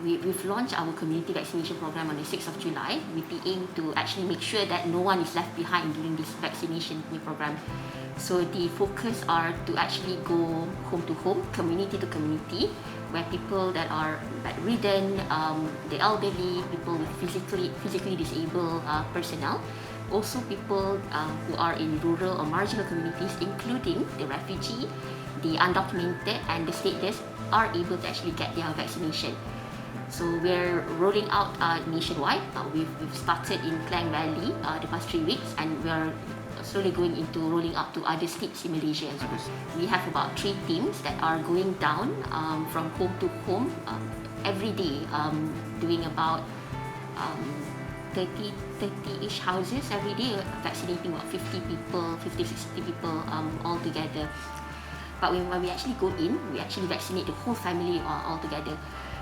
we've launched our community vaccination program on the 6th of July with the aim to actually make sure that no one is left behind during this vaccination program. So the focus are to actually go home to home, community to community, where people that are bedridden, the elderly, people with physically disabled personnel, also people who are in rural or marginal communities, including the refugee, the undocumented and the stateless, are able to actually get their vaccination. So we're rolling out nationwide. We've started in Klang Valley the past 3 weeks, and we're slowly going into rolling out to other states in Malaysia as well. We have about 3 teams that are going down from home to home every day, doing about 30-ish houses every day, vaccinating about 50, 60 people all together. But when we actually go in, we actually vaccinate the whole family all together.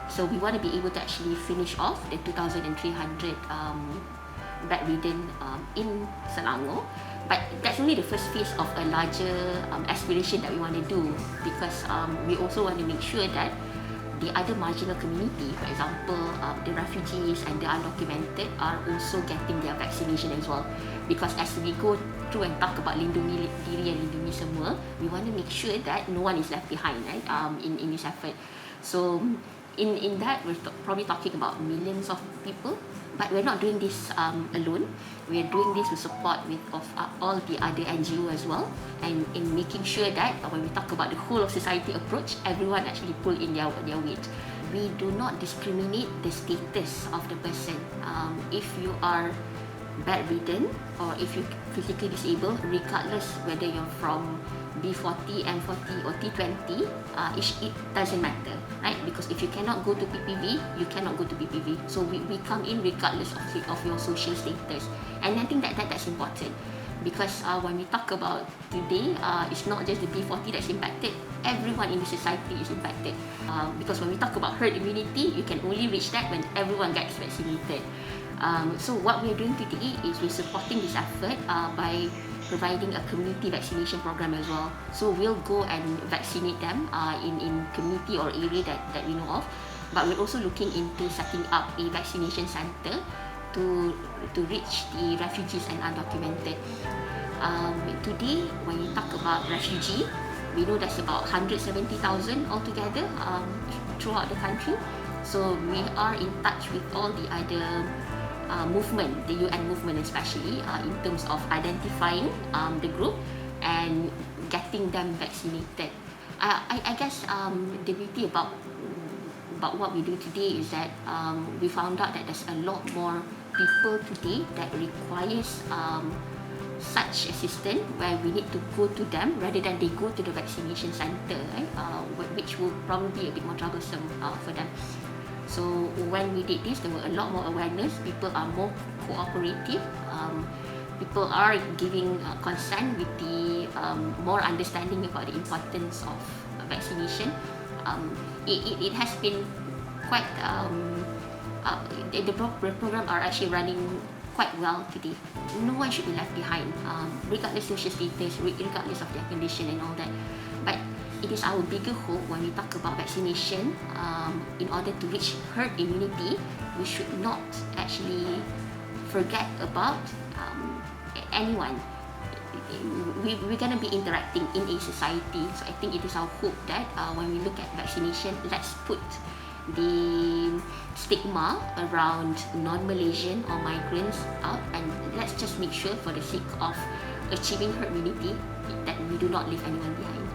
So we want to be able to actually finish off the 2,300 bedridden in Selangor. But that's only the first phase of a larger aspiration that we want to do, because we also want to make sure that the other marginal community, for example, the refugees and the undocumented, are also getting their vaccination as well. Because as we go through and talk about lindungi diri and lindungi semua, we want to make sure that no one is left behind, right? In this effort. So in that, we're probably talking about millions of people. But we're not doing this alone. We're doing this with support of all the other NGO as well, and in making sure that when we talk about the whole of society approach, everyone actually pull in their weight. We do not discriminate the status of the person. If you are bedridden or if you're physically disabled, regardless whether you're from B40, M40 or T20, it doesn't matter, right? Because if you cannot go to PPV, you cannot go to PPV. So we come in regardless of your social status. And I think that's important, because when we talk about today, it's not just the B40 that's impacted, everyone in the society is impacted. Because when we talk about herd immunity, you can only reach that when everyone gets vaccinated. So what we're doing today is we're supporting this effort by providing a community vaccination program as well. So we'll go and vaccinate them in community or area that we know of. But we're also looking into setting up a vaccination center to reach the refugees and undocumented. Today, when you talk about refugee, we know there's about 170,000 altogether throughout the country. So we are in touch with all the other movement, the UN movement especially, in terms of identifying the group and getting them vaccinated. I guess the beauty about what we do today is that we found out that there's a lot more people today that requires such assistance, where we need to go to them rather than they go to the vaccination center, right? Which will probably be a bit more troublesome for them. So when we did this, there were a lot more awareness. People are more cooperative. People are giving consent with the more understanding about the importance of vaccination. It has been quite the program are actually running quite well today. No one should be left behind, regardless of social status, regardless of their condition and all that. But it is our bigger hope when we talk about vaccination. In order to reach herd immunity, we should not actually forget about anyone. We're going to be interacting in a society. So I think it is our hope that when we look at vaccination, let's put the stigma around non-Malaysian or migrants out, and let's just make sure, for the sake of achieving herd immunity, that we do not leave anyone behind.